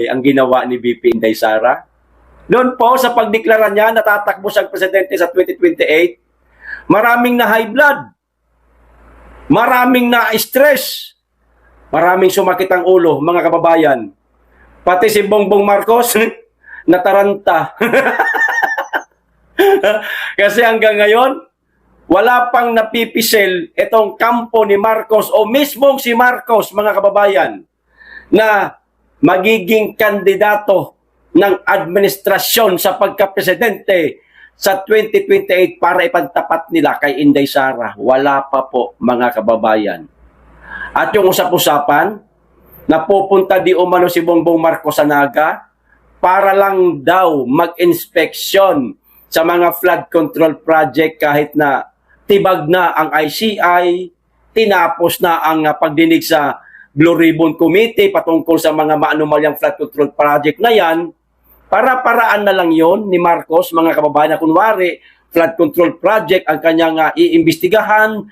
ang ginawa ni VP Inday Sara. Doon po sa pagdeklara niya na tatakbo siyang presidente sa 2028, maraming na high blood, maraming na stress, maraming sumakit ang ulo, mga kababayan. Pati si Bongbong Marcos, nataranta. Kasi hanggang ngayon, wala pang napipisil itong kampo ni Marcos o mismong si Marcos, mga kababayan, na magiging kandidato ng administrasyon sa pagka-presidente sa 2028 para ipantapat nila kay Inday Sara. Wala pa po, mga kababayan. At yung usap-usapan, napupunta di umano si Bongbong Marcos sa Naga para lang daw mag-inspeksyon sa mga flood control project kahit na tibag na ang ICI, tinapos na ang pagdinig sa Blue Ribbon Committee patungkol sa mga maanumalyang flood control project na yan, para-paraan na lang yon ni Marcos, mga kababayan, na kunwari, flood control project ang kanyang iimbestigahan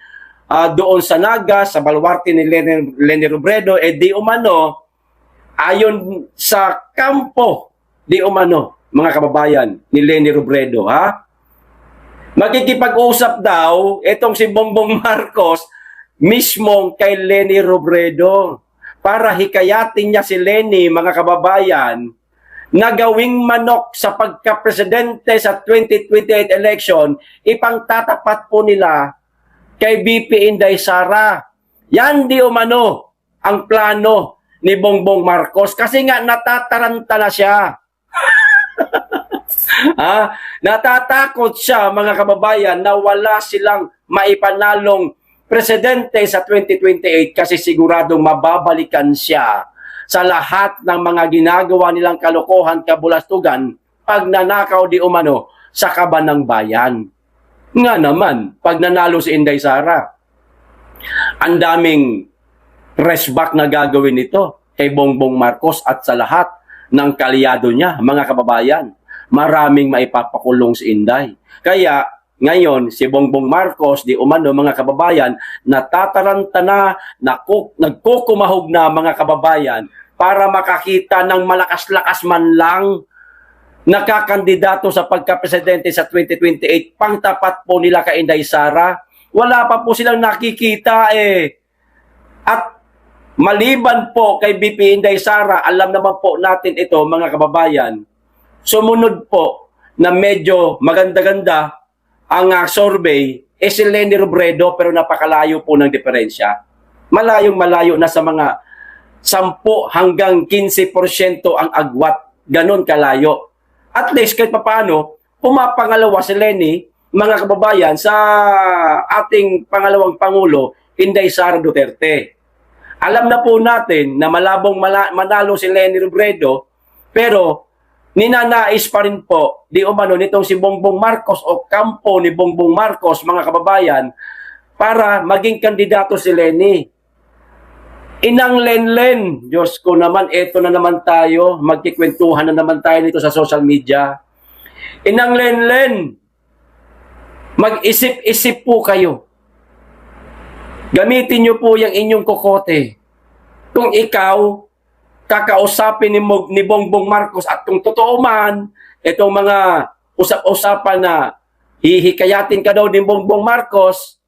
doon sa Naga, sa baluarte ni Leni Robredo, di umano, ayon sa kampo, di umano, mga kababayan, ni Leni Robredo, ha? Magkikipag-usap daw itong si Bongbong Marcos mismong kay Leni Robredo para hikayatin niya si Leni, mga kababayan, na gawing manok sa pagka-presidente sa 2028 election, ipangtatapat po nila kay VP Inday Sara. Yan di umano ang plano ni Bongbong Marcos kasi nga natataranta na siya. Natatakot siya, mga kababayan, na wala silang maipanalong presidente sa 2028 kasi siguradong mababalikan siya sa lahat ng mga ginagawa nilang kalokohan, kabulastugan, pag nanakaw di umano sa kaban ng bayan. Nga naman, pag nanalo si Inday Sara, ang daming resback na gagawin nito kay Bongbong Marcos at sa lahat ng kalyado niya, mga kababayan. Maraming maipapakulong si Inday. Kaya, ngayon, si Bongbong Marcos, di umano, mga kababayan, natataranta na, nagkukumahog na, mga kababayan, para makakita ng malakas-lakas man lang nakakandidato sa pagka-presidente sa 2028, pangtapat po nila kay Inday Sara. Wala pa po silang nakikita At maliban po kay VP Inday Sara, alam naman po natin ito, mga kababayan, sumunod po na medyo maganda-ganda ang survey si Leni Robredo, pero napakalayo po ng diferensya. Malayong-malayo na sa mga 10 hanggang 15% ang agwat. Ganon kalayo. At least kahit papaano, pumapangalawa si Leni, mga kababayan, sa ating pangalawang Pangulo, Inday Sara Duterte. Alam na po natin na malabong manalo si Leni Robredo, pero ninanais pa rin po, di umano, nitong si Bongbong Marcos o kampo ni Bongbong Marcos, mga kababayan, para maging kandidato si Leni. Inang Lenlen, Diyos ko naman, eto na naman tayo, magkikwentuhan na naman tayo nito sa social media. Inang Lenlen, mag-isip-isip po kayo. Gamitin nyo po yung inyong kokote. Kung ikaw, kakausapin ni Bongbong Marcos at kung totoo man, itong mga usap-usapan na hihikayatin ka daw ni Bongbong Marcos,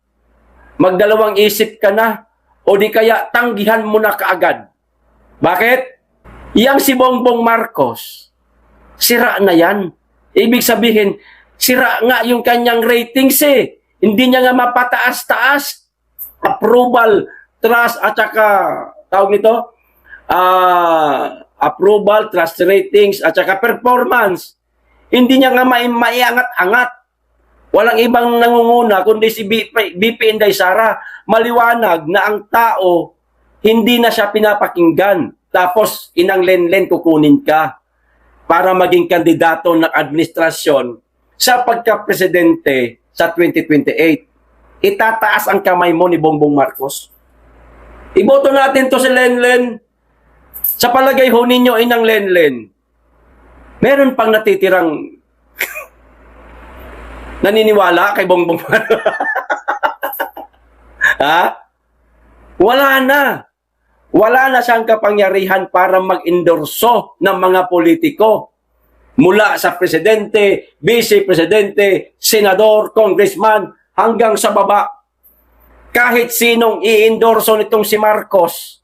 magdalawang isip ka na o di kaya tanggihan mo na kaagad. Bakit? Yang si Bongbong Marcos, sira na yan. Ibig sabihin, sira nga yung kanyang ratings Hindi niya nga mapataas-taas. Approval, trust, at saka, tawag nito, approval, trust ratings, at saka performance. Hindi niya nga maiangat-angat. Walang ibang nangunguna kundi si VP Inday Sara. Maliwanag na ang tao hindi na siya pinapakinggan. Tapos Inang Lenlen kukunin ka para maging kandidato ng administrasyon sa pagka-presidente sa 2028. Itataas ang kamay mo ni Bongbong Marcos. Iboto natin to si Lenlen. Sa palagay ho ninyo, Inang Lenlen, meron pang natitirang naniniwala kay Bongbong Marcos? Ha? Wala na. Wala na siyang kapangyarihan para mag-endorso ng mga politiko. Mula sa presidente, vice-presidente, senador, congressman, hanggang sa baba. Kahit sinong i-endorso nitong si Marcos,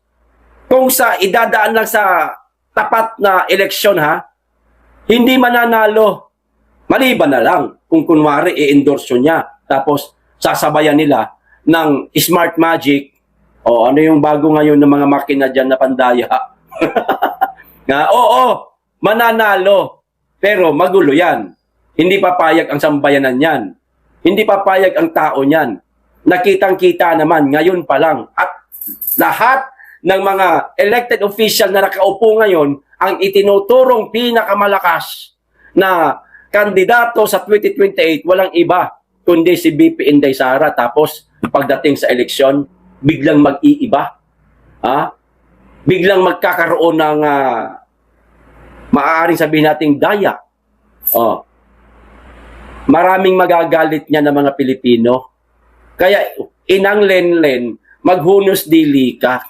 kung sa idadaan lang sa tapat na eleksyon hindi mananalo. Maliban na lang kung kunwari i-endorso niya. Tapos sasabayan nila ng smart magic. O ano yung bago ngayon ng mga makina dyan na pandaya? Oo, mananalo. Pero magulo yan. Hindi papayag ang sambayanan yan. Hindi papayag ang tao niyan. Nakitang-kita naman ngayon pa lang. At lahat ng mga elected official na nakaupo ngayon ang itinuturong pinakamalakas na kandidato sa 2028, walang iba kundi si BP Inday Sara. Tapos pagdating sa eleksyon, biglang mag-iiba. Biglang magkakaroon ng maaaring sabihin nating daya. Maraming magagalit niya ng mga Pilipino. Kaya inang Lenlen, maghunos dili ka.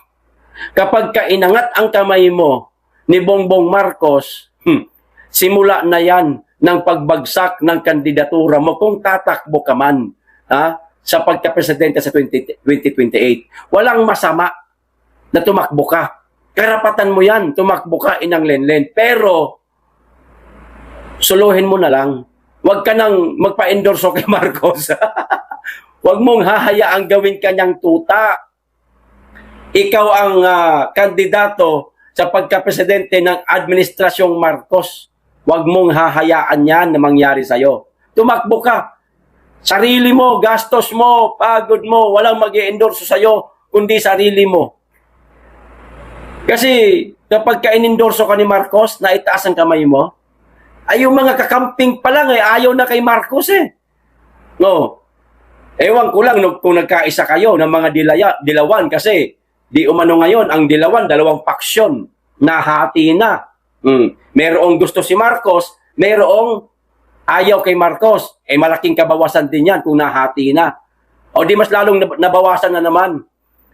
Kapag inangat ang kamay mo ni Bongbong Marcos, simula na yan ng pagbagsak ng kandidatura mo kung tatakbo ka man sa pagka-presidente sa 2028. Walang masama na tumakbo ka. Karapatan mo yan, tumakbo ka, inang Lenlen. Pero, suluhin mo na lang. Huwag ka nang magpa-endorso kay Marcos. Huwag mong hahayaang gawin kanyang tuta. Ikaw ang kandidato sa pagka-presidente ng Administrasyong Marcos. Huwag mong hahayaan yan na mangyari sa'yo. Tumakbo ka. Sarili mo, gastos mo, pagod mo, walang mag-i-endorso sa'yo, kundi sarili mo. Kasi kapag ka-inendorso ka ni Marcos, na itaas ang kamay mo, ay yung mga kakamping pa lang, ayaw na kay Marcos No. Ewan ko lang kung nagkaisa kayo ng mga dilawan kasi di umano ngayon ang dilawan, dalawang paksyon, nahati na. Merong gusto si Marcos, merong ayaw kay Marcos. Malaking kabawasan din yan kung nahati na. O di mas lalong nabawasan na naman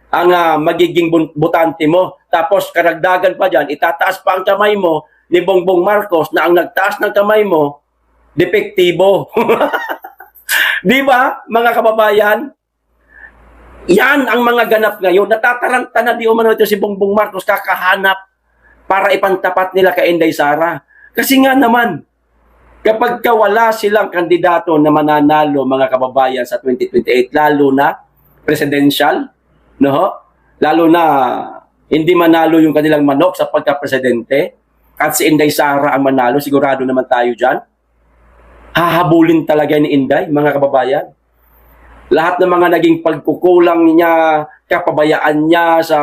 ang magiging butante mo. Tapos karagdagan pa dyan, itataas pa ang kamay mo ni Bongbong Marcos na ang nagtaas ng kamay mo, depektibo. Di ba, mga kababayan? Yan ang mga ganap ngayon. Natataranta na di umano ito si Bongbong Marcos kakahanap para ipantapat nila kay Inday Sara. Kasi nga naman, kapag wala silang kandidato na mananalo, mga kababayan, sa 2028, lalo na presidential, lalo na hindi manalo yung kanilang manok sa pagka-presidente, at si Inday Sara ang manalo, sigurado naman tayo dyan. Hahabulin talaga ni Inday, mga kababayan. Lahat ng mga naging pagkukulang niya, kapabayaan niya sa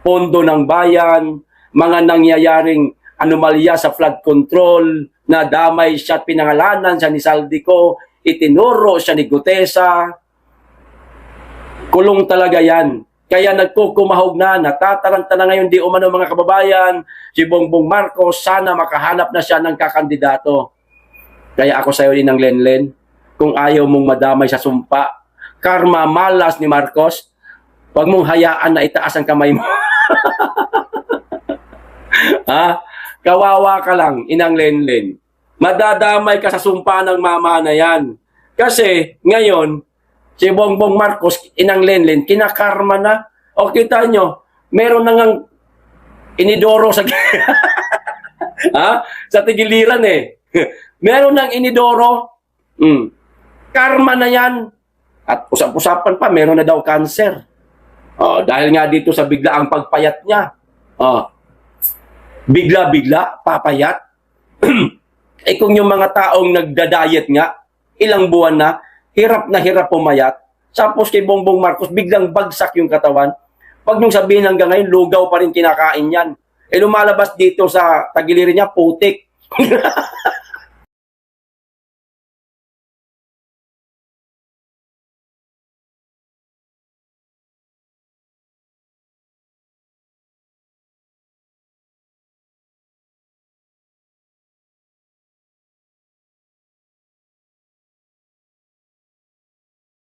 pondo ng bayan, mga nangyayaring anomalya sa flood control, na damay siya at pinangalanan siya ni Saldico, itinuro siya ni Gutesa. Kulong talaga yan. Kaya nagkukumahog na, natataranta na ngayon di umano, mga kababayan, si Bongbong Marcos, sana makahanap na siya ng kakandidato. Kaya ako sa'yo din ng Lenlen, kung ayaw mong madamay sa sumpa, karma malas ni Marcos, huwag mong hayaan na itaas ang kamay mo. Kawawa ka lang, inang Lenlen. Madadamay ka sa sumpa ng mama na yan. Kasi ngayon, si Bongbong Marcos, inang Lenlen, kinakarma na. O kita nyo, meron na ngang inidoro sa sa tigiliran Meron nang inidoro. Karma na yan. At usap-usapan pa, meron na daw cancer. Dahil nga dito sa biglaang pagpayat niya. Bigla-bigla, papayat. Kung yung mga taong nagda-diet nga, ilang buwan na hirap pumayat. Tapos kay Bongbong Marcos, biglang bagsak yung katawan. Pag nung sabihin hanggang ngayon, lugaw pa rin kinakain yan. Lumalabas dito sa tagiliran niya, putik.